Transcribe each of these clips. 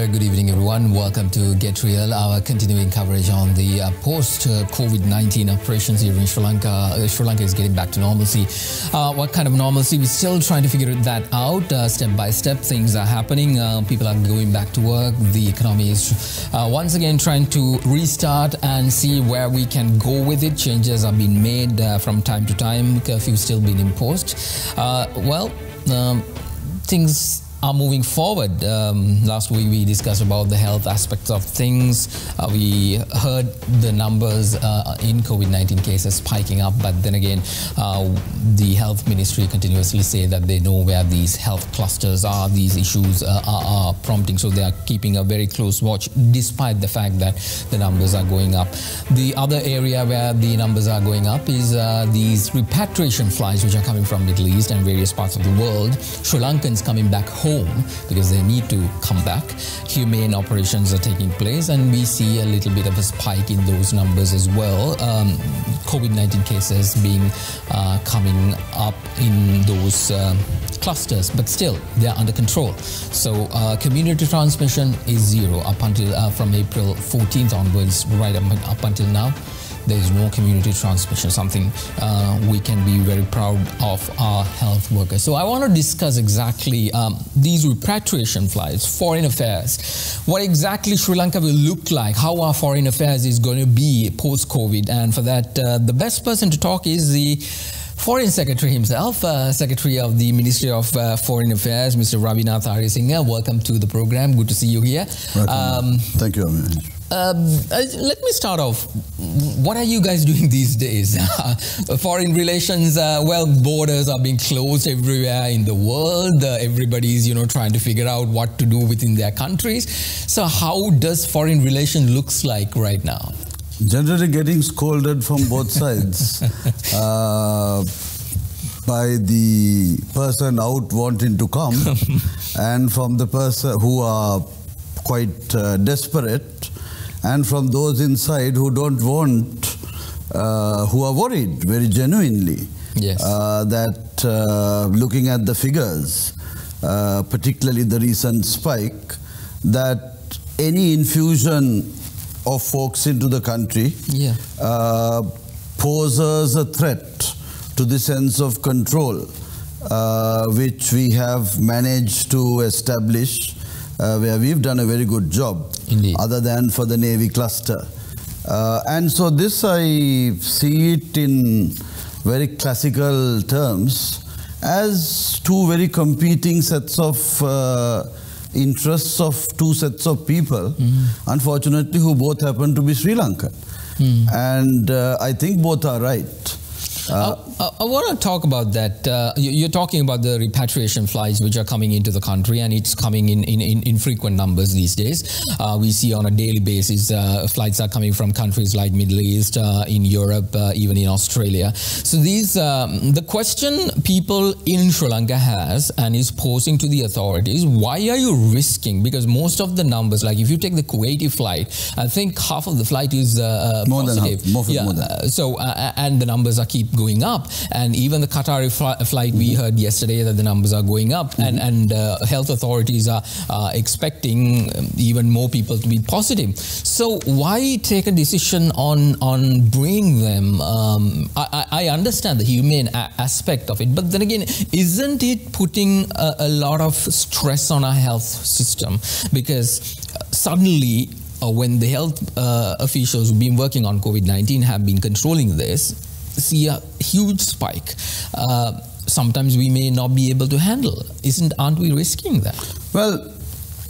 very good evening, everyone. Welcome to Get Real, our continuing coverage on the post-COVID-19 operations here in Sri Lanka. Sri Lanka is getting back to normalcy. What kind of normalcy? We're still trying to figure that out. Step by step, things are happening. People are going back to work. The economy is once again trying to restart and see where we can go with it. Changes are being made from time to time. Curfew still being imposed. Things are moving forward. Last week we discussed about the health aspects of things. We heard the numbers in COVID-19 cases spiking up, but then again, the health ministry continuously say that they know where these health clusters are, these issues are prompting, so they are keeping a very close watch despite the fact that the numbers are going up. The other area where the numbers are going up is these repatriation flights which are coming from Middle East and various parts of the world. Sri Lankans coming back home because they need to come back. Humane operations are taking place, and we see a little bit of a spike in those numbers as well. COVID-19 cases being coming up in those clusters, but still they are under control. So community transmission is zero up until from April 14th onwards, right up until now. There is no community transmission, something we can be very proud of our health workers. So I want to discuss exactly these repatriation flights, foreign affairs, what exactly Sri Lanka will look like, how our foreign affairs is going to be post-COVID. And for that, the best person to talk is the Foreign Secretary himself, Secretary of the Ministry of Foreign Affairs, Mr. Ravinatha Aryasinha. Welcome to the program. Good to see you here. Thank you. Let me start off. What are you guys doing these days? Foreign relations, borders are being closed everywhere in the world. Everybody's, trying to figure out what to do within their countries. So how does foreign relation looks like right now? Generally getting scolded from both sides by the person out wanting to come and from the person who are quite desperate, and from those inside who don't want, who are worried very genuinely. Yes. That looking at the figures, particularly the recent spike, that any infusion of folks into the country poses a threat to the sense of control which we have managed to establish, where we've done a very good job. Indeed. Other than for the Navy cluster. And so this, I see it in very classical terms as two very competing sets of interests of two sets of people, unfortunately, who both happen to be Sri Lankan. And I think both are right. I want to talk about that. You're talking about the repatriation flights which are coming into the country, and it's coming in frequent numbers these days. We see on a daily basis flights are coming from countries like Middle East, in Europe, even in Australia. So these, the question people in Sri Lanka has and is posing to the authorities, why are you risking? Because most of the numbers, like if you take the Kuwaiti flight, I think half of the flight is more positive. Than half. More than. So, and the numbers are keep going up, and even the Qatari flight, we heard yesterday that the numbers are going up, and health authorities are expecting even more people to be positive. So why take a decision on bringing them? I understand the humane aspect of it, but then again, isn't it putting a lot of stress on our health system? Because suddenly when the health officials who've been working on COVID-19 have been controlling this, see a huge spike. Sometimes we may not be able to handle. Aren't we risking that? Well,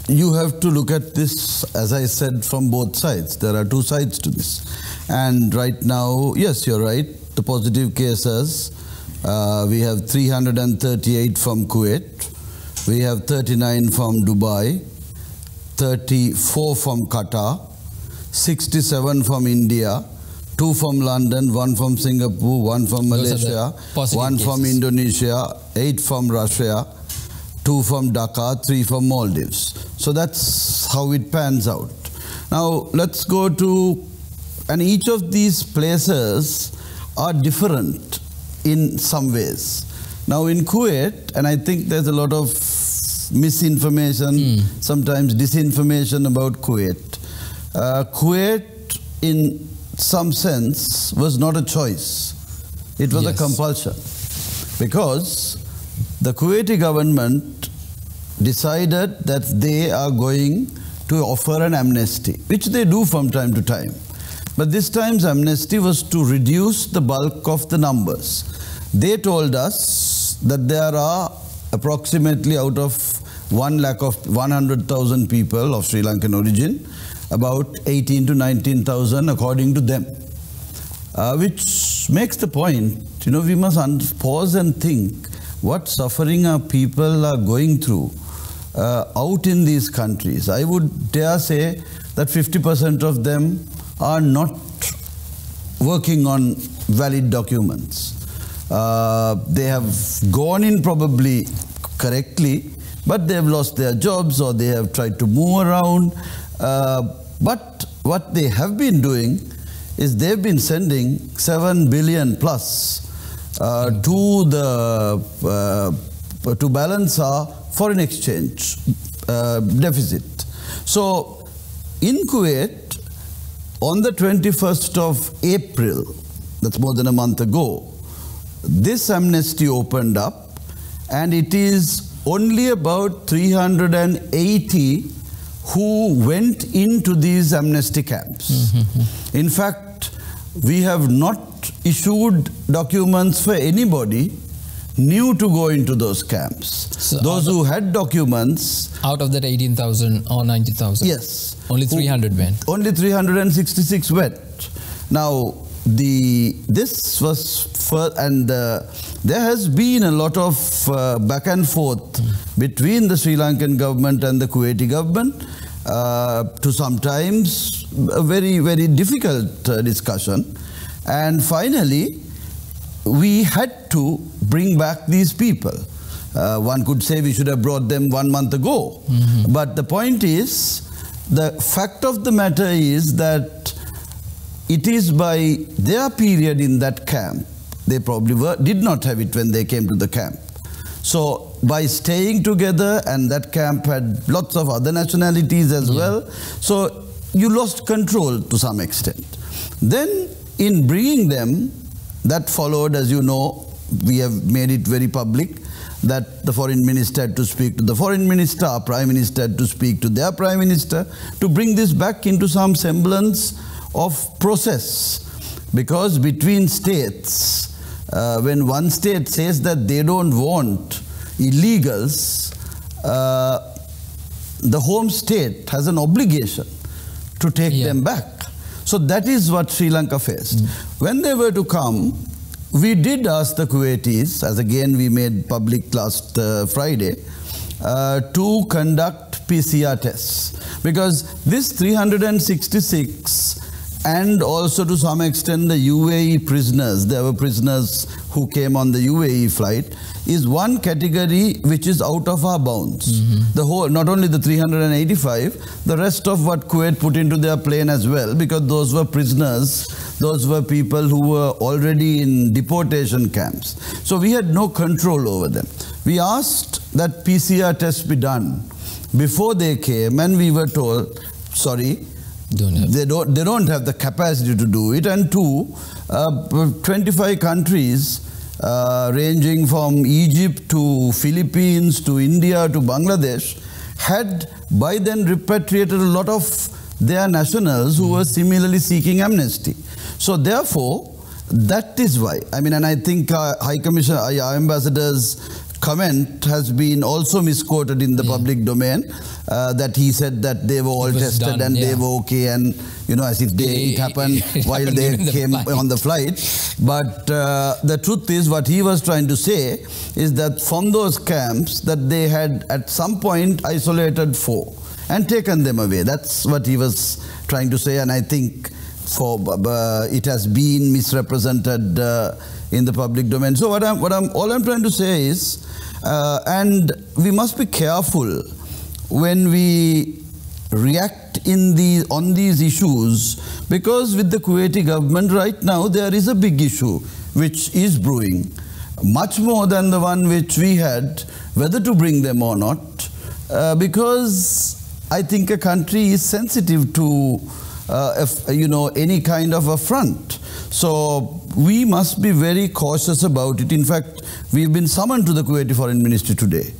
you have to look at this, as I said, from both sides. There are two sides to this. And right now, yes, you're right, the positive cases, we have 338 from Kuwait, we have 39 from Dubai, 34 from Qatar, 67 from India, 2 from London, 1 from Singapore, 1 from Malaysia, 1 from Indonesia, 8 from Russia, 2 from Dhaka, 3 from Maldives. So that's how it pans out. Now let's go to, and each of these places are different in some ways. Now in Kuwait, and I think there's a lot of misinformation, sometimes disinformation about Kuwait. Kuwait, in some sense, was not a choice. It was a compulsion. Because the Kuwaiti government decided that they are going to offer an amnesty, which they do from time to time. But this time's amnesty was to reduce the bulk of the numbers. They told us that there are approximately out of 100,000 people of Sri Lankan origin, about 18 to 19,000 according to them. Which makes the point, we must pause and think what suffering our people are going through out in these countries. I would dare say that 50% of them are not working on valid documents. They have gone in probably correctly, but they have lost their jobs or they have tried to move around. But what they have been doing is they've been sending 7 billion plus to balance our foreign exchange deficit. So in Kuwait, on the 21st of April, that's more than a month ago, this amnesty opened up, and it is only about 380 who went into these amnesty camps. In fact, we have not issued documents for anybody new to go into those camps. So those who had documents... Out of that 18,000 or 90,000? Yes. Only 300 went? Only 366 went. Now, this was... there has been a lot of back and forth between the Sri Lankan government and the Kuwaiti government, to sometimes a very, very difficult discussion. And finally, we had to bring back these people. One could say we should have brought them 1 month ago. But the point is, the fact of the matter is that it is by their period in that camp, they probably did not have it when they came to the camp. So by staying together, and that camp had lots of other nationalities as well, so you lost control to some extent. Then in bringing them, that followed, as you know, we have made it very public, that the foreign minister had to speak to the foreign minister, our prime minister had to speak to their prime minister, to bring this back into some semblance of process. Because between states, when one state says that they don't want illegals, the home state has an obligation to take them back. So that is what Sri Lanka faced. When they were to come, we did ask the Kuwaitis, as again we made public last Friday, to conduct PCR tests. Because this 366 and also to some extent the UAE prisoners, there were prisoners who came on the UAE flight, is one category which is out of our bounds. The whole, not only the 385, the rest of what Kuwait put into their plane as well, because those were prisoners, those were people who were already in deportation camps. So we had no control over them. We asked that PCR tests be done before they came, and we were told, sorry, they don't have the capacity to do it. And two, 25 countries ranging from Egypt to Philippines to India to Bangladesh had by then repatriated a lot of their nationals who were similarly seeking amnesty. So therefore, that is why. I mean, and I think High Commissioner, our ambassador's comment has been also misquoted in the public domain, that he said that they were all tested done, and they were okay, and as if it happened while they came on the flight. But the truth is, what he was trying to say is that from those camps that they had at some point isolated 4 and taken them away. That's what he was trying to say, and I think it has been misrepresented in the public domain. So all I'm trying to say is, and we must be careful when we react on these issues, because with the Kuwaiti government right now there is a big issue which is brewing, much more than the one which we had, whether to bring them or not. because I think a country is sensitive to any kind of affront. So we must be very cautious about it. In fact, we've been summoned to the Kuwaiti Foreign Ministry today.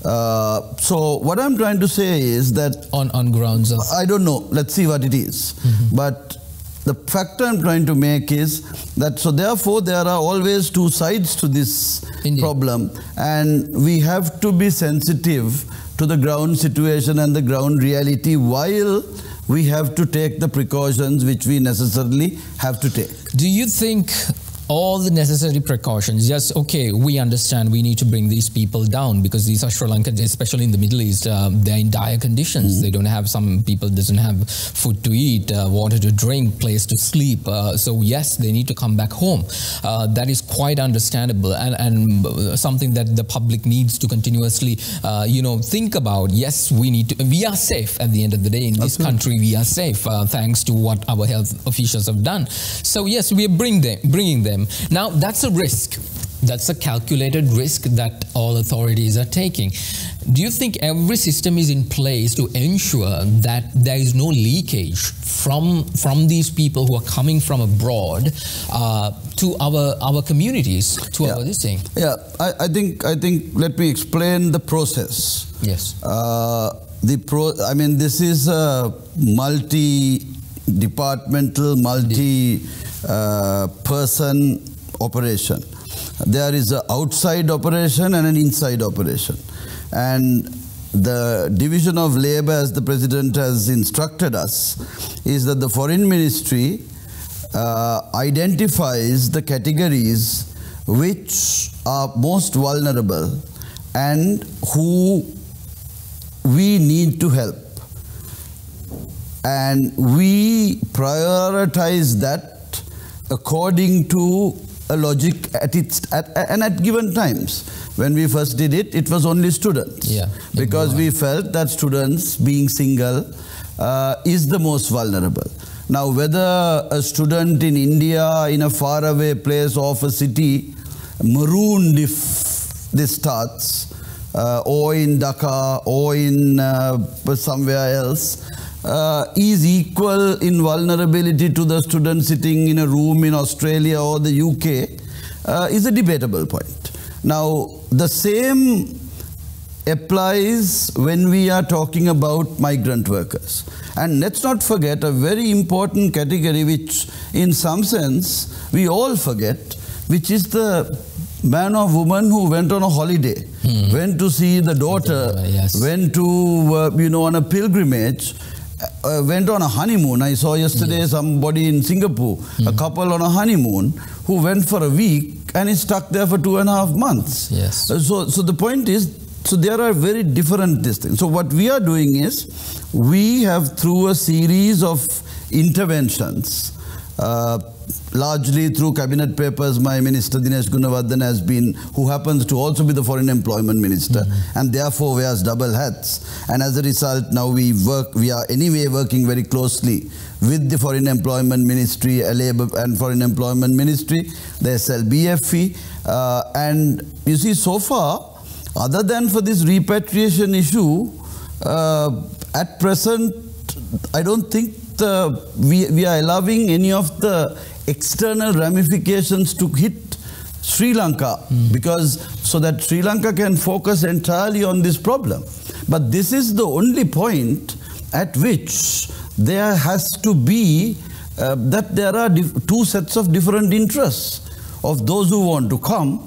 So what I'm trying to say is that on grounds of, I don't know, let's see what it is. But the fact I'm trying to make is that, so therefore there are always two sides to this problem, and we have to be sensitive to the ground situation and the ground reality, while we have to take the precautions which we necessarily have to take. Do you think all the necessary precautions, yes, okay, we understand we need to bring these people down because these are Sri Lankans, especially in the Middle East, they're in dire conditions. They don't have, some people doesn't have food to eat, water to drink, place to sleep. So yes, they need to come back home. That is quite understandable, and something that the public needs to continuously, think about. Yes, we are safe at the end of the day in this country. We are safe thanks to what our health officials have done. So yes, we are bringing them. Now, that's a risk. That's a calculated risk that all authorities are taking. Do you think every system is in place to ensure that there is no leakage from these people who are coming from abroad to our communities, to our this thing? Yeah, I think let me explain the process. Yes. This is a multi-departmental, person operation. There is an outside operation and an inside operation. And the division of labor, as the President has instructed us, is that the Foreign Ministry identifies the categories which are most vulnerable and who we need to help. And we prioritize that according to a logic at given times. When we first did it, it was only students. Yeah, because we felt that students, being single, is the most vulnerable. Now, whether a student in India, in a faraway place of a city, marooned if this starts, or in Dhaka, or in somewhere else, is equal in vulnerability to the student sitting in a room in Australia or the UK, is a debatable point. Now, the same applies when we are talking about migrant workers. And let's not forget a very important category which, in some sense, we all forget, which is the man or woman who went on a holiday, went to see the daughter, went to, on a pilgrimage, went on a honeymoon. I saw yesterday somebody in Singapore, a couple on a honeymoon, who went for a week and is stuck there for 2.5 months. Yes. So the point is, so there are very different things. So what we are doing is, we have, through a series of interventions, largely through cabinet papers, my minister Dinesh Gunawardene has been, who happens to also be the foreign employment minister, and therefore wears double hats. And as a result, now we are anyway working very closely with the foreign employment ministry, Labour and foreign employment ministry, the SLBFE, and you see, so far, other than for this repatriation issue, at present, I don't think we are allowing any of the external ramifications to hit Sri Lanka, because so that Sri Lanka can focus entirely on this problem. But this is the only point at which there has to be that there are two sets of different interests of those who want to come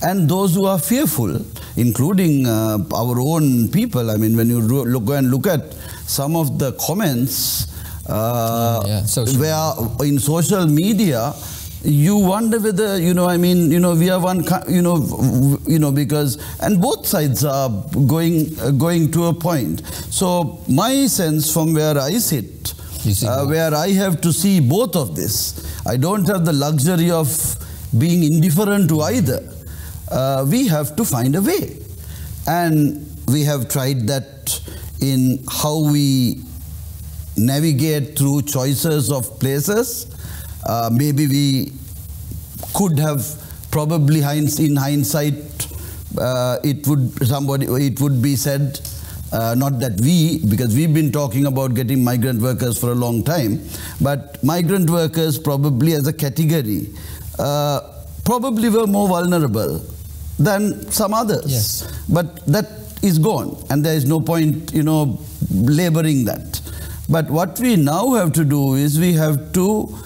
and those who are fearful, including our own people. I mean, when you go and look at some of the comments where in social media, you wonder whether, we are one, because, and both sides are going to a point. So my sense from where I sit, where I have to see both of this, I don't have the luxury of being indifferent to either. We have to find a way. And we have tried that in how we navigate through choices of places. Maybe we could have probably, in hindsight, it would be said Not that because we've been talking about getting migrant workers for a long time, but migrant workers probably as a category probably were more vulnerable than some others. Yes. But that is gone, and there is no point, laboring that. But what we now have to do is we have to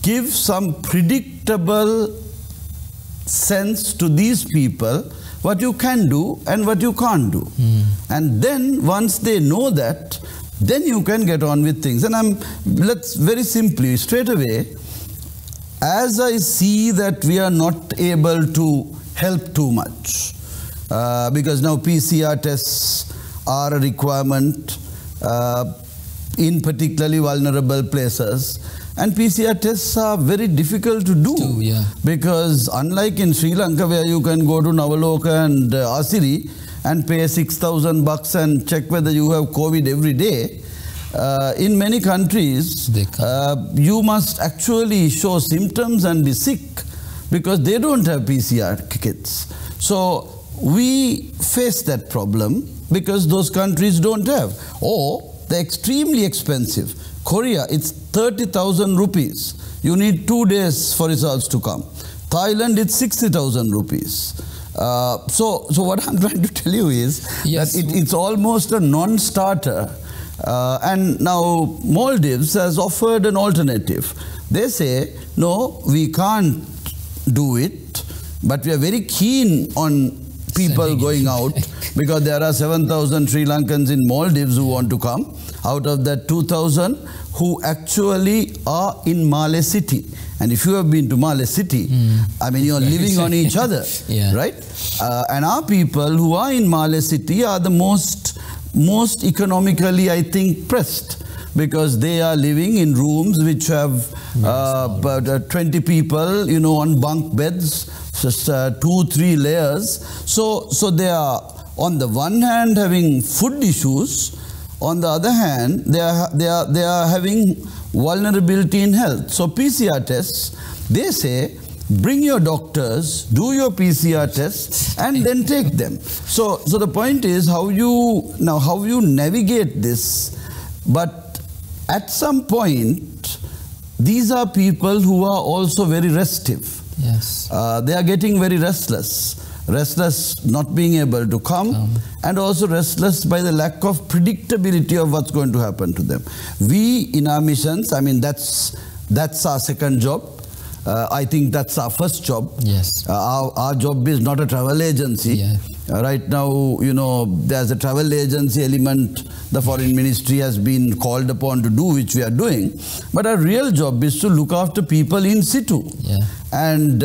give some predictable sense to these people what you can do and what you can't do. And then once they know that, then you can get on with things. And let's very simply, straight away, as I see that we are not able to help too much, because now PCR tests are a requirement in particularly vulnerable places. And PCR tests are very difficult to do, because unlike in Sri Lanka, where you can go to Navaloka and Asiri and pay $6,000 and check whether you have COVID every day, in many countries, you must actually show symptoms and be sick, because they don't have PCR kits. So we face that problem because those countries don't have, or they're extremely expensive. Korea, it's 30,000 rupees. You need 2 days for results to come. Thailand, it's 60,000 rupees. So what I'm trying to tell you is that it's almost a non-starter. And now Maldives has offered an alternative. They say, no, we can't do it, but we are very keen on people going out, because there are 7,000 Sri Lankans in Maldives who want to come. Out of that, 2,000 who actually are in Male City. And if you have been to Male City, I mean, you're living on each other, right? And our people who are in Male City are the most economically, I think, pressed, because they are living in rooms which have about 20 people, on bunk beds, just 2-3 layers. So they are, on the one hand, having food issues. On the other hand, they are having vulnerability in health. So PCR tests, they say, bring your doctors, do your PCR tests, and then take them. So the point is how you navigate this. But at some point, these are people who are also very restive. Yes. They are getting very restless not being able to come, and also restless by the lack of predictability of what's going to happen to them. We, in our missions, I mean, that's our second job. I think that's our first job. Yes. Our job is not a travel agency. Right now, there's a travel agency element the Foreign Ministry has been called upon to do, which we are doing. But our real job is to look after people in situ. And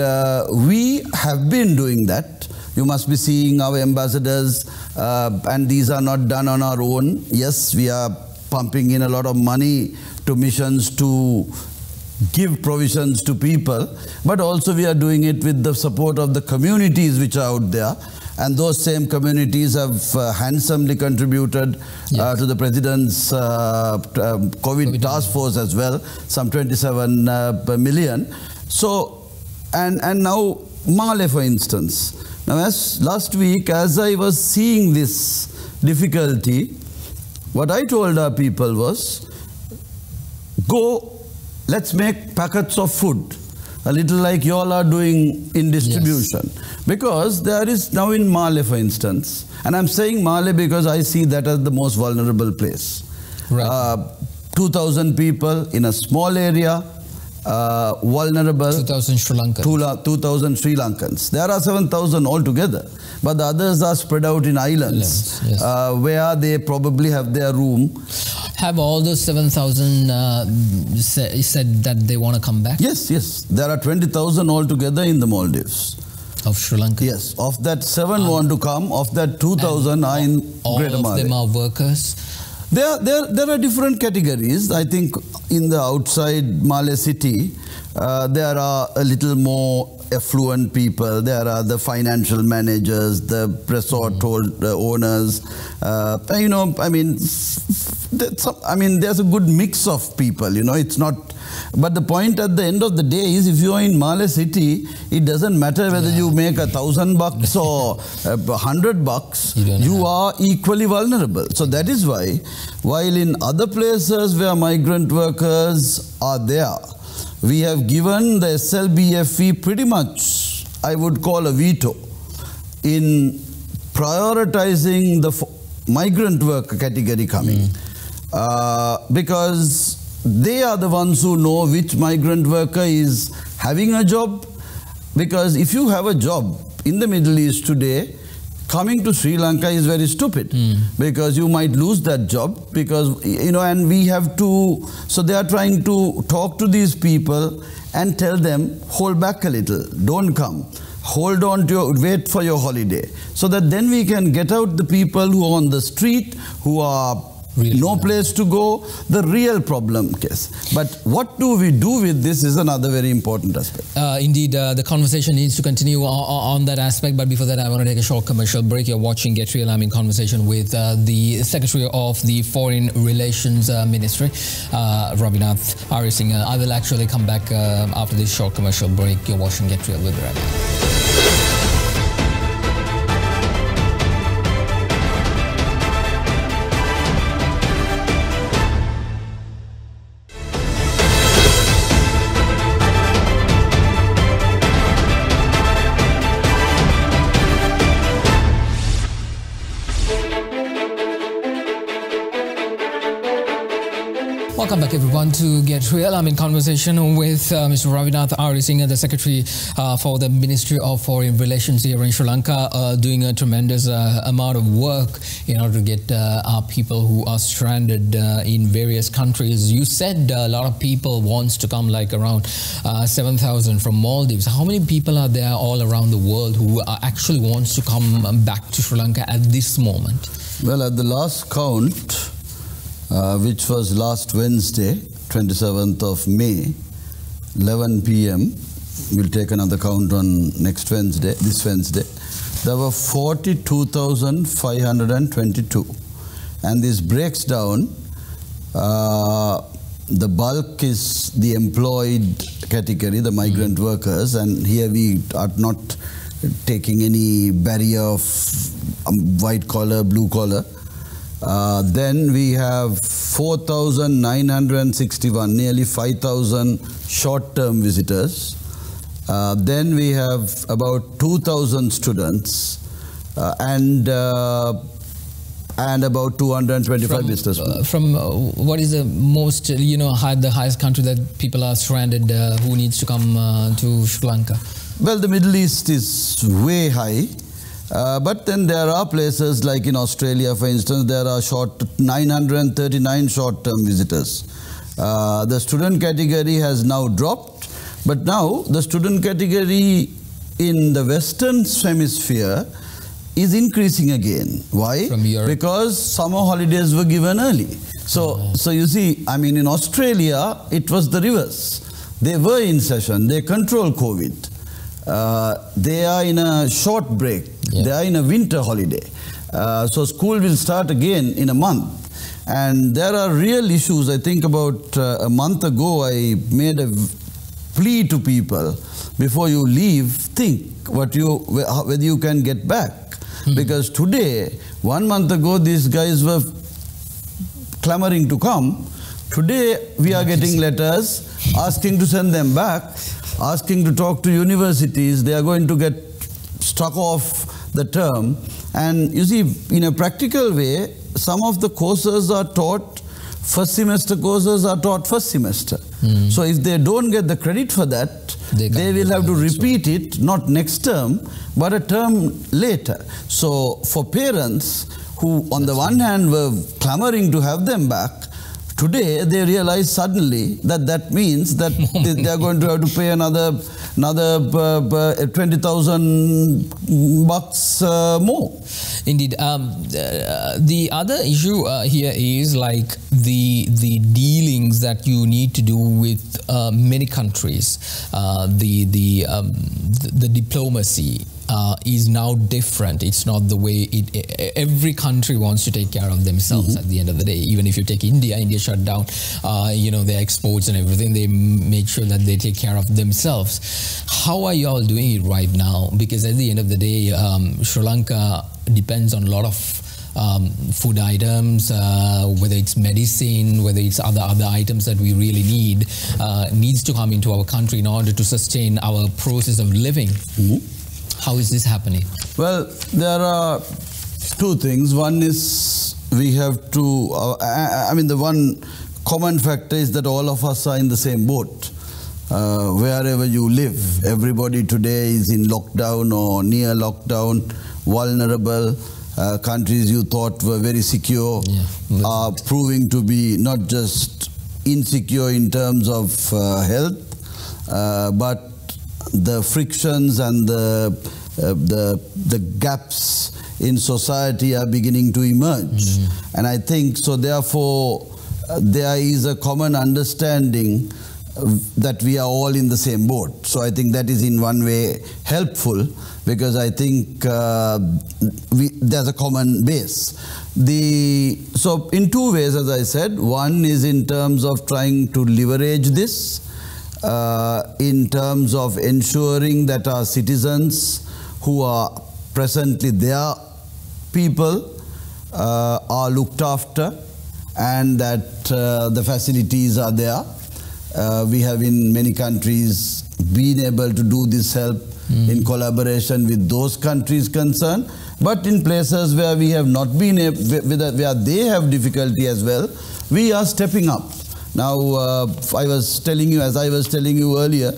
we have been doing that. You must be seeing our ambassadors, and these are not done on our own. Yes, we are pumping in a lot of money to missions to give provisions to people, but also we are doing it with the support of the communities which are out there. And those same communities have handsomely contributed to the President's COVID task force as well, some 27 million. So, and now Male, for instance. Now, last week, as I was seeing this difficulty, what I told our people was, go, let's make packets of food, a little like you all are doing in distribution. Because there is now in Male, for instance, and I'm saying Male because I see that as the most vulnerable place. 2,000 people in a small area, vulnerable. 2,000 Sri Lankans. 2,000 Sri Lankans. There are 7,000 altogether, but the others are spread out in islands, where they probably have their room. Have all those 7,000 said that they want to come back? Yes. There are 20,000 altogether in the Maldives. Of Sri Lanka? Yes. Of that, 7 want to come. Of that, 2,000 are in Greater Male. All of them are workers? There are different categories. I think in the outside Male City, there are a little more affluent people, there are the financial managers, the resort owners. There's a good mix of people. It's not. But the point at the end of the day is, if you are in Malé City, it doesn't matter whether you make $1,000 or $100. You are equally vulnerable. So that is why, while in other places where migrant workers are there, we have given the SLBFE pretty much, I would call, a veto in prioritizing the migrant worker category coming. Because they are the ones who know which migrant worker is having a job. Because if you have a job in the Middle East today, coming to Sri Lanka is very stupid. Because you might lose that job. Because, and we have to, so they are trying to talk to these people and tell them, hold back a little, don't come. Hold on to wait for your holiday. So that then we can get out the people who are on the street, who are no place to go, the real problem case. But what do we do with this is another very important aspect. Indeed, the conversation needs to continue on that aspect. But before that, I want to take a short commercial break. You're watching Get Real. I'm in conversation with the Secretary of the Foreign Relations Ministry, Ravinatha Aryasinha. I will actually come back after this short commercial break. You're watching Get Real with Derana. Welcome back, everyone, to Get Real. I'm in conversation with Mr. Ravinatha Aryasinha, the Secretary for the Ministry of Foreign Relations here in Sri Lanka, doing a tremendous amount of work in order to get our people who are stranded in various countries. You said a lot of people wants to come, like around 7,000 from Maldives. How many people are there all around the world who actually wants to come back to Sri Lanka at this moment? Well, at the last count, which was last Wednesday, 27th of May, 11 p.m. We'll take another count on this Wednesday. There were 42,522. And this breaks down, the bulk is the employed category, the migrant workers, and here we are not taking any barrier of white collar, blue collar. Then we have 4,961, nearly 5,000 short-term visitors. Then we have about 2,000 students and about 225 businessmen. From what is the most, the highest country that people are stranded who needs to come to Sri Lanka? Well, the Middle East is way high. But then there are places like in Australia, for instance, there are 939 short-term visitors. The student category has now dropped, but now the student category in the Western Hemisphere is increasing again. Why? From Europe. Because summer holidays were given early. So you see, in Australia, it was the reverse. They were in session, they control COVID. They are in a short break. They are in a winter holiday. So school will start again in a month. And there are real issues. I think about a month ago, I made a plea to people, before you leave, think whether you can get back. Because today, 1 month ago, these guys were clamoring to come. Today, we are getting letters asking to send them back, asking to talk to universities. They are going to get struck off the term. And you see, in a practical way, some of the courses are taught, first semester courses are taught first semester. So if they don't get the credit for that, they will have to repeat it, not next term, but a term later. So for parents who on the one hand were clamoring to have them back, Today, they realize suddenly that that means that they are going to have to pay another $20,000 more. Indeed. The other issue here is like the dealings that you need to do with many countries. The diplomacy is now different. It's not the way every country wants to take care of themselves at the end of the day. Even if you take India shut down, their exports and everything. They make sure that they take care of themselves. How are you all doing it right now? Because at the end of the day, Sri Lanka depends on a lot of food items, whether it's medicine, whether it's other items that we really need, needs to come into our country in order to sustain our process of living. How is this happening? Well, there are two things. One is we have to, the one common factor is that all of us are in the same boat. Wherever you live, everybody today is in lockdown or near lockdown, vulnerable. Countries you thought were very secure are proving to be not just insecure in terms of health, but the frictions and the gaps in society are beginning to emerge. And I think so therefore there is a common understanding that we are all in the same boat. So I think that is in one way helpful, because I think there's a common base. So in two ways, as I said, one is in terms of trying to leverage this, in terms of ensuring that our citizens who are presently their people are looked after, and that the facilities are there. We have in many countries been able to do this help in collaboration with those countries concerned, but in places where we have not been able, where they have difficulty as well, we are stepping up. Now, as I was telling you earlier,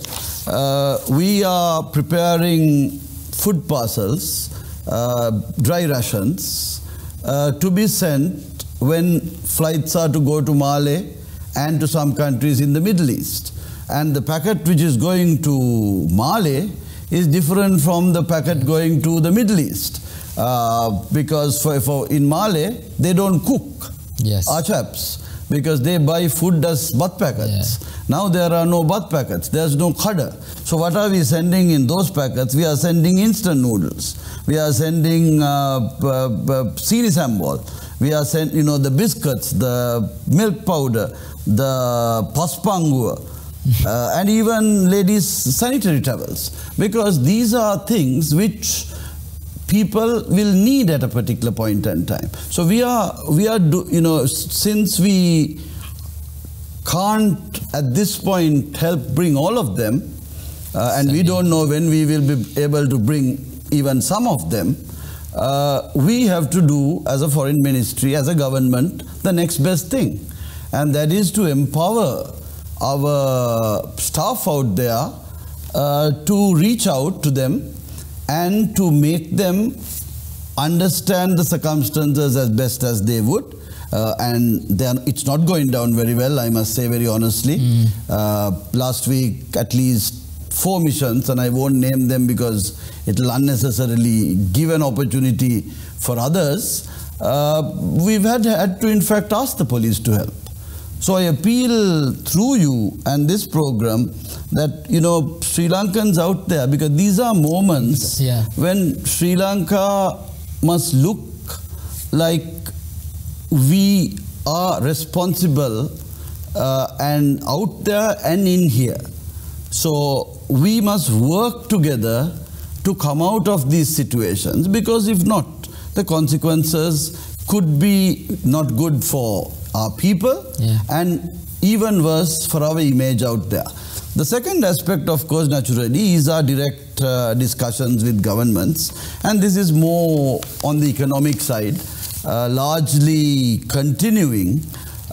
we are preparing food parcels, dry rations, to be sent when flights are to go to Mali and to some countries in the Middle East. And the packet which is going to Mali is different from the packet going to the Middle East. Because in Mali, they don't cook, our chaps, because they buy food as bath packets. Now there are no bath packets, there's no khada. So what are we sending in those packets? We are sending instant noodles. We are sending siri sambal. We are sending, the biscuits, the milk powder, the paspangua, and even ladies' sanitary towels, because these are things which people will need at a particular point in time. So since we can't at this point help bring all of them, and we don't know when we will be able to bring even some of them, we have to do, as a foreign ministry, as a government, the next best thing. And that is to empower our staff out there to reach out to them and to make them understand the circumstances as best as they would. And it's not going down very well, I must say very honestly. Last week, at least 4 missions, and I won't name them because it will unnecessarily give an opportunity for others. We've had to, in fact, ask the police to help. So I appeal through you and this program that, Sri Lankans out there, because these are moments when Sri Lanka must look like we are responsible and out there and in here. So we must work together to come out of these situations, because if not, the consequences could be not good for our people and even worse for our image out there. The second aspect, of course, naturally, is our direct discussions with governments, and this is more on the economic side, largely continuing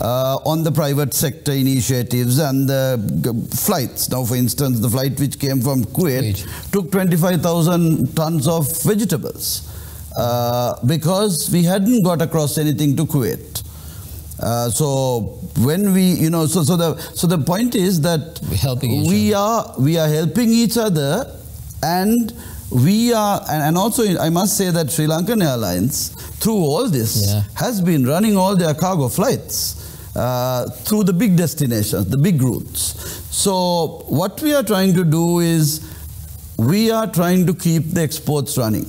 on the private sector initiatives and the flights. Now, for instance, the flight which came from Kuwait took 25,000 tons of vegetables because we hadn't got across anything to Kuwait. So when we, so the point is that we are helping each other, and we are, and also I must say that Sri Lankan Airlines, through all this, has been running all their cargo flights through the big destinations, the big routes. So what we are trying to do is, we are trying to keep the exports running.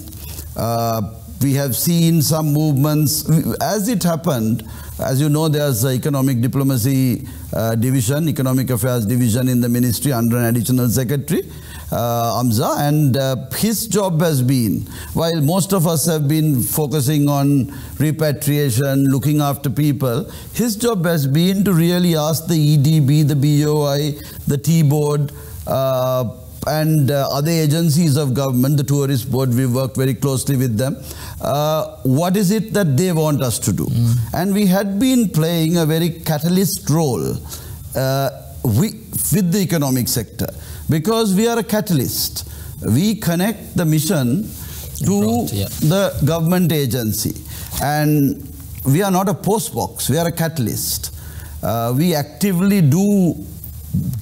We have seen some movements. As it happened, as you know, there's an economic diplomacy division, economic affairs division in the ministry under an additional secretary, Amza, and his job has been, while most of us have been focusing on repatriation, looking after people, his job has been to really ask the EDB, the BOI, the T-Board, and other agencies of government, the tourist board, we worked very closely with them. What is it that they want us to do? And we had been playing a very catalyst role with the economic sector, because we are a catalyst. We connect the mission to the government agency, and we are not a post box, we are a catalyst. We actively do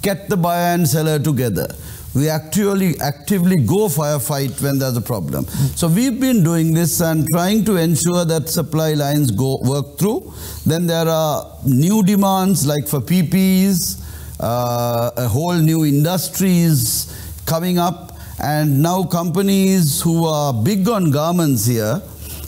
get the buyer and seller together. We actively go firefight when there's a problem. So we've been doing this and trying to ensure that supply lines work through. Then there are new demands, like for PPEs, a whole new industries coming up, and now companies who are big on garments here,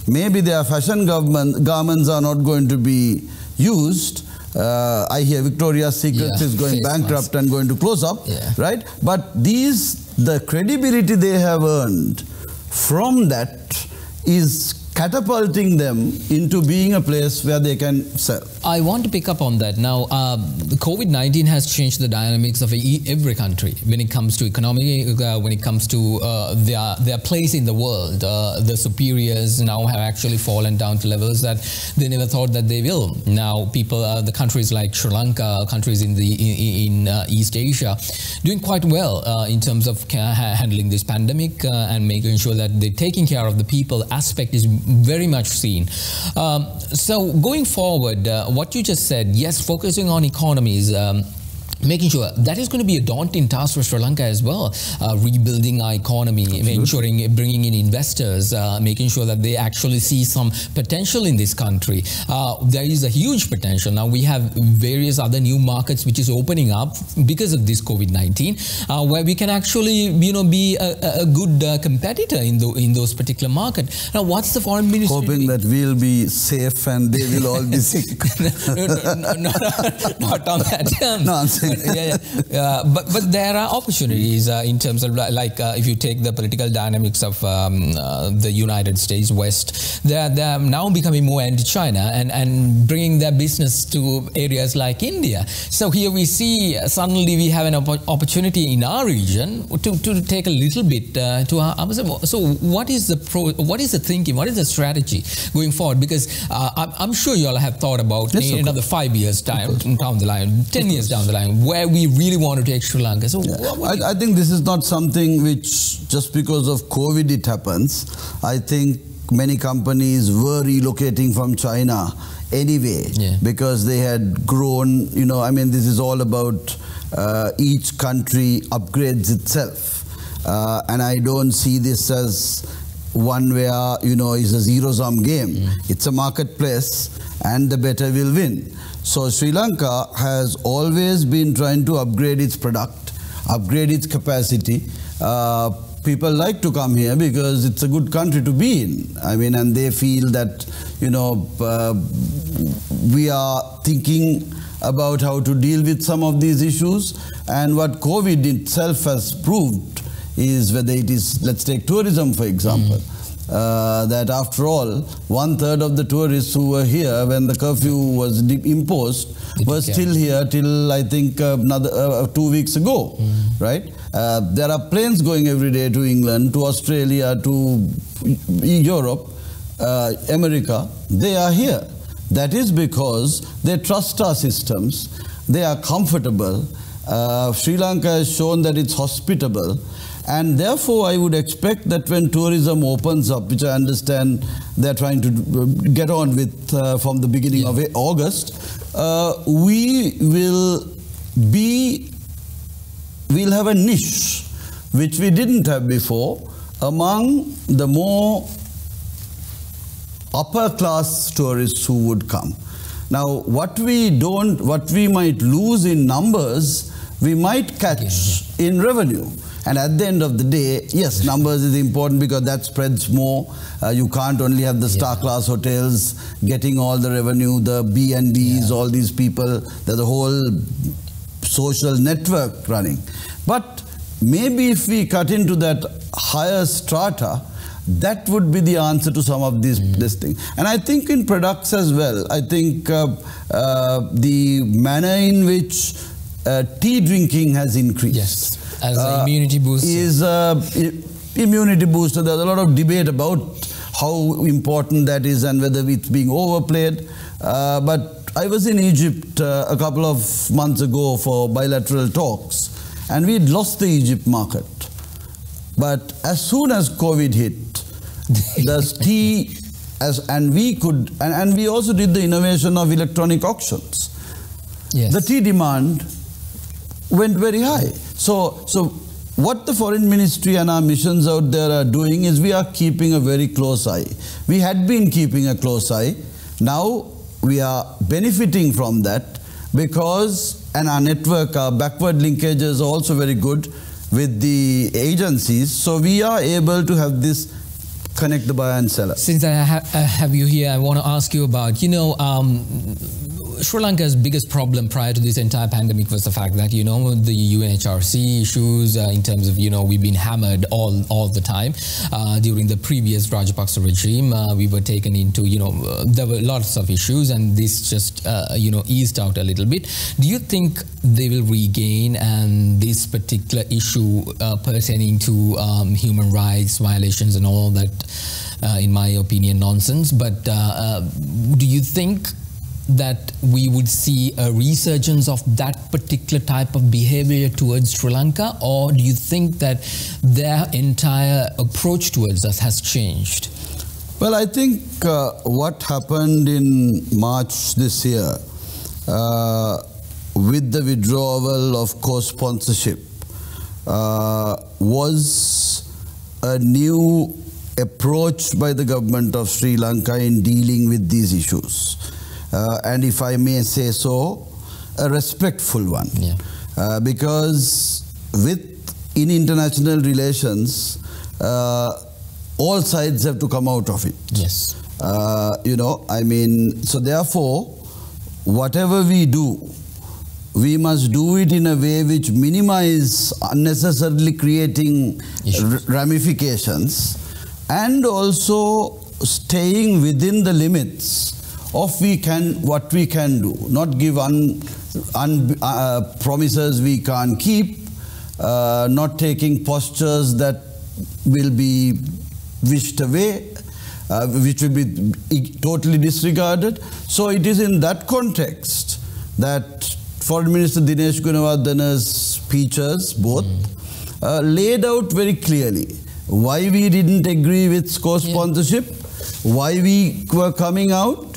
maybe their fashion garments are not going to be used. I hear Victoria's Secret is going bankrupt and going to close up, right? But the credibility they have earned from that is catapulting them into being a place where they can sell. I want to pick up on that. Now, COVID-19 has changed the dynamics of every country when it comes to economy, when it comes to their place in the world. The superiors now have actually fallen down to levels that they never thought that they will. Now, the countries like Sri Lanka, countries in East Asia, doing quite well in terms of handling this pandemic and making sure that they're taking care of the people aspect is very much seen. So going forward, what you just said, yes, focusing on economies, making sure that is going to be a daunting task for Sri Lanka as well, rebuilding our economy, ensuring bringing in investors, making sure that they actually see some potential in this country. There is a huge potential. Now we have various other new markets which is opening up because of this COVID-19, where we can actually be a good competitor in those particular markets. Now what's the foreign ministry hoping that we'll be safe and they will all be sick? Not on that term. No, I'm saying but there are opportunities in terms of if you take the political dynamics of the United States West, they are now becoming more anti-China and bringing their business to areas like India. So here we see suddenly we have an opportunity in our region to take a little bit to our. So what is the thinking? What is the strategy going forward? Because I'm sure you all have thought about another 5 years down the line, 10 years down the line, where we really want to take Sri Lanka. So I think this is not something which just because of COVID it happens. I think many companies were relocating from China anyway because they had grown, this is all about each country upgrades itself. And I don't see this as one where, it's a zero-sum game. It's a marketplace and the better will win. So Sri Lanka has always been trying to upgrade its product, upgrade its capacity. People like to come here because it's a good country to be in. And they feel that, we are thinking about how to deal with some of these issues. And what COVID itself has proved is whether it is, let's take tourism for example. That after all, 1/3 of the tourists who were here when the curfew was imposed were still here till I think another 2 weeks ago, right? There are planes going every day to England, to Australia, to Europe, America. They are here. That is because they trust our systems. They are comfortable. Sri Lanka has shown that it's hospitable. And therefore, I would expect that when tourism opens up, which I understand they're trying to get on with from the beginning of August, we'll have a niche which we didn't have before among the more upper class tourists who would come. Now, what we might lose in numbers, we might catch in revenue. And at the end of the day, yes, numbers is important because that spreads more. You can't only have the star class hotels getting all the revenue, the B&Bs, all these people. There's a whole social network running. But maybe if we cut into that higher strata, that would be the answer to some of this thing. And I think in products as well, I think the manner in which tea drinking has increased. Yes. As an immunity booster. Is immunity booster. There's a lot of debate about how important that is and whether it's being overplayed. But I was in Egypt a couple of months ago for bilateral talks, and we'd lost the Egypt market. But as soon as COVID hit, the tea, and we also did the innovation of electronic auctions. Yes. The tea demand went very high. So what the foreign ministry and our missions out there are doing is we are keeping a very close eye. We had been keeping a close eye. Now we are benefiting from that because, and our network, our backward linkages are also very good with the agencies. So we are able to have this connect the buyer and seller. Since I have you here, I want to ask you about, Sri Lanka's biggest problem prior to this entire pandemic was the fact that, the UNHRC issues in terms of, we've been hammered all the time. During the previous Rajapaksa regime, we were taken into, there were lots of issues, and this just, eased out a little bit. Do you think they will regain and this particular issue pertaining to human rights violations and all that, in my opinion, nonsense? But do you think that we would see a resurgence of that particular type of behavior towards Sri Lanka, or do you think that their entire approach towards us has changed? Well, I think what happened in March this year with the withdrawal of co-sponsorship was a new approach by the government of Sri Lanka in dealing with these issues. And if I may say so, a respectful one. Yeah. Because in international relations, all sides have to come out of it. Yes. So therefore, whatever we do, we must do it in a way which minimize unnecessarily creating ramifications, and also staying within the limits of what we can do, not give promises we can't keep, not taking postures that will be wished away, which will be totally disregarded. So it is in that context that Foreign Minister Dinesh Gunawardana's speeches, both, laid out very clearly why we didn't agree with co-sponsorship, why we were coming out,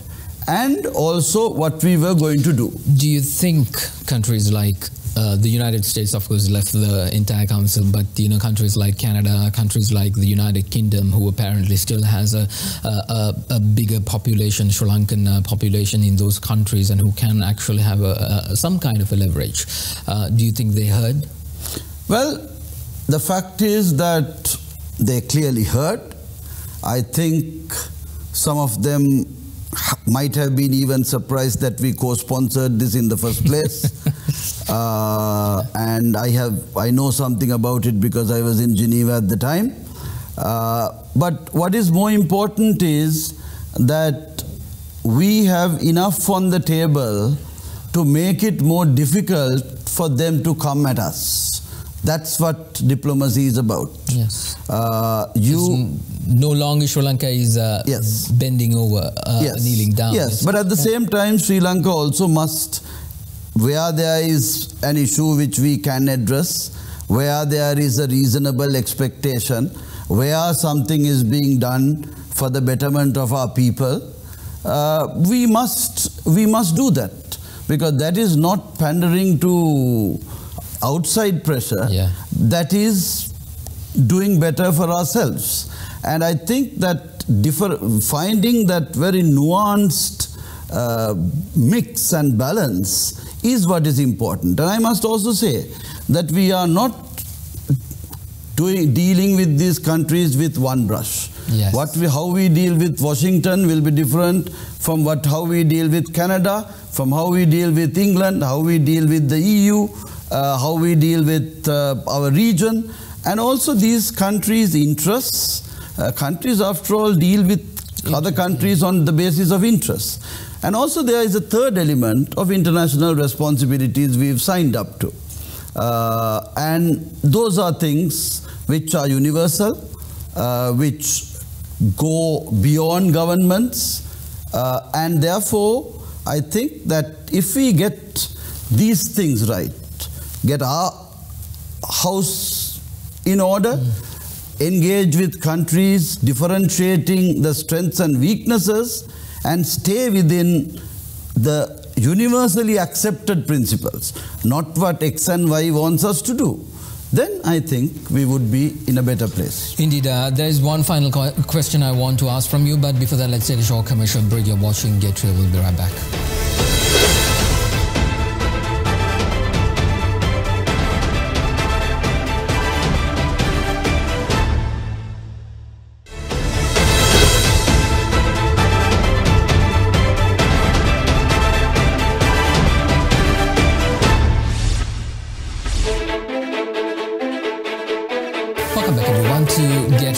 and also what we were going to do. Do you think countries like the United States, of course, left the entire council, but countries like Canada, countries like the United Kingdom, who apparently still has a bigger population, Sri Lankan population in those countries, and who can actually have some kind of a leverage, do you think they heard? Well, the fact is that they clearly heard. I think some of them might have been even surprised that we co-sponsored this in the first place. And I know something about it because I was in Geneva at the time. But what is more important is that we have enough on the table to make it more difficult for them to come at us. That's what diplomacy is about. Yes. No longer Sri Lanka is bending over, kneeling down. Yes, but at the same time, Sri Lanka also must where there is an issue which we can address, where there is a reasonable expectation, where something is being done for the betterment of our people, we must do that, because that is not pandering to outside pressure. Yeah. That is doing better for ourselves. And I think that finding that very nuanced mix and balance is what is important. And I must also say that we are not dealing with these countries with one brush. Yes. How we deal with Washington will be different from how we deal with Canada, from how we deal with England, how we deal with the EU, how we deal with our region, and also these countries' interests. Countries, after all, deal with other countries on the basis of interests. And also there is a third element of international responsibilities we've signed up to. And those are things which are universal, which go beyond governments, and therefore I think that if we get these things right, get our house in order, engage with countries, differentiating the strengths and weaknesses, and stay within the universally accepted principles, not what X and Y wants us to do, then I think we would be in a better place. Indeed. There is one final question I want to ask from you, but before that, let's take a short commercial break. You're watching Get Real. We'll be right back.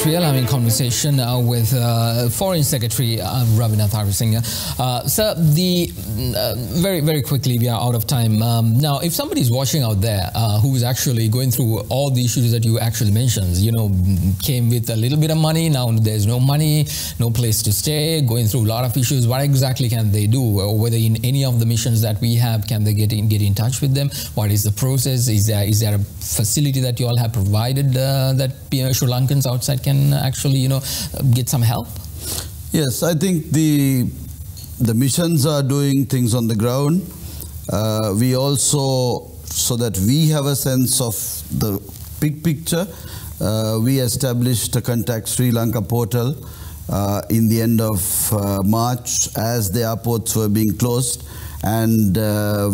I'm in conversation with Foreign Secretary Ravinatha Aryasinha. Sir, very quickly, we are out of time. Now, if somebody is watching out there who is actually going through all the issues that you actually mentioned, came with a little bit of money, now there's no money, no place to stay, going through a lot of issues, what exactly can they do? Or whether in any of the missions that we have, can they get in touch with them? What is the process? Is there a facility that you all have provided that Sri Lankans outside can actually, get some help? Yes, I think the missions are doing things on the ground. We also, so that we have a sense of the big picture, we established a Contact Sri Lanka portal in the end of March as the airports were being closed, and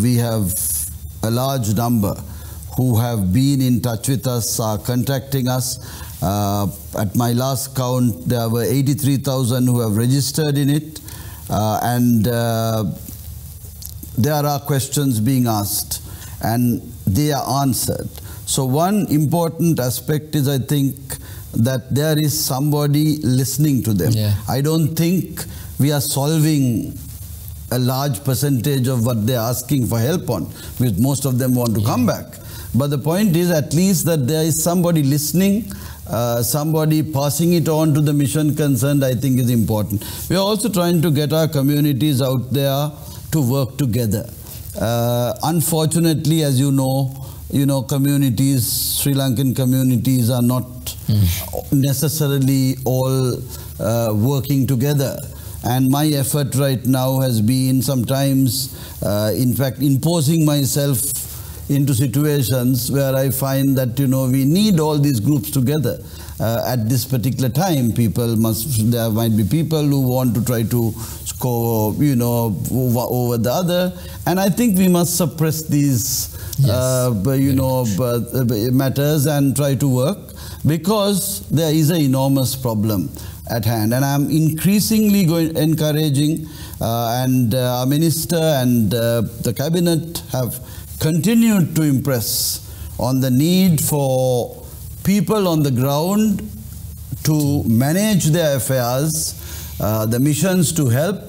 we have a large number who have been in touch with us, are contacting us. At my last count, there were 83,000 who have registered in it, and there are questions being asked, and they are answered. So one important aspect is, I think, that there is somebody listening to them. Yeah. I don't think we are solving a large percentage of what they're asking for help on, because most of them want to come back. But the point is at least that there is somebody listening, somebody passing it on to the mission concerned, I think is important. We are also trying to get our communities out there to work together. Unfortunately, as you know, communities, Sri Lankan communities are not necessarily all working together. And my effort right now has been sometimes, in fact, imposing myself into situations where I find that, we need all these groups together. At this particular time, there might be people who want to try to score, over the other. And I think we must suppress these, matters and try to work, because there is an enormous problem at hand. And I'm increasingly encouraging, and our minister and the cabinet have continued to impress on the need for people on the ground to manage their affairs, the missions to help,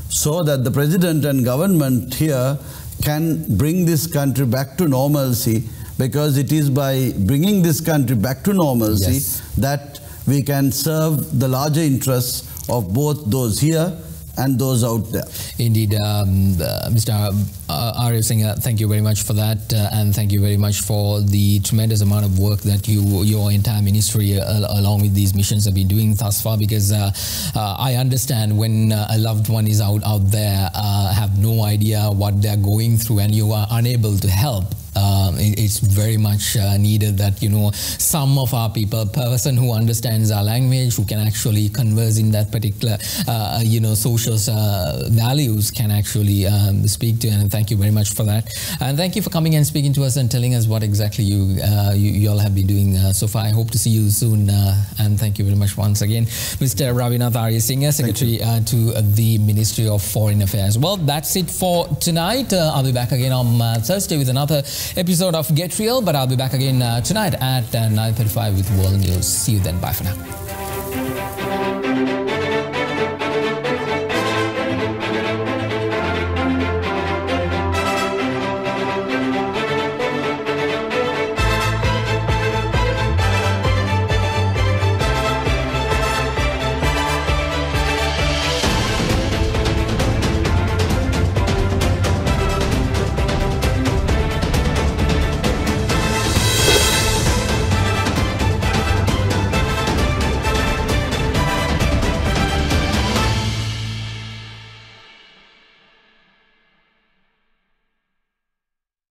so that the president and government here can bring this country back to normalcy, because it is by bringing this country back to normalcy that we can serve the larger interests of both those here and those out there. Indeed, Mr. Aryasinha, thank you very much for that, and thank you very much for the tremendous amount of work that your entire ministry, along with these missions, have been doing thus far. Because I understand when a loved one is out there, have no idea what they're going through, and you are unable to help. It's very much needed that, some of our people, a person who understands our language, who can actually converse in that particular, social values, can actually speak to. And thank you very much for that. And thank you for coming and speaking to us and telling us what exactly you all have been doing so far. I hope to see you soon. And thank you very much once again, Mr. Ravinatha Aryasinha, Secretary to the Ministry of Foreign Affairs. Well, that's it for tonight. I'll be back again on Thursday with another episode of Get Real, but I'll be back again tonight at 9:35 with World News. See you then. Bye for now.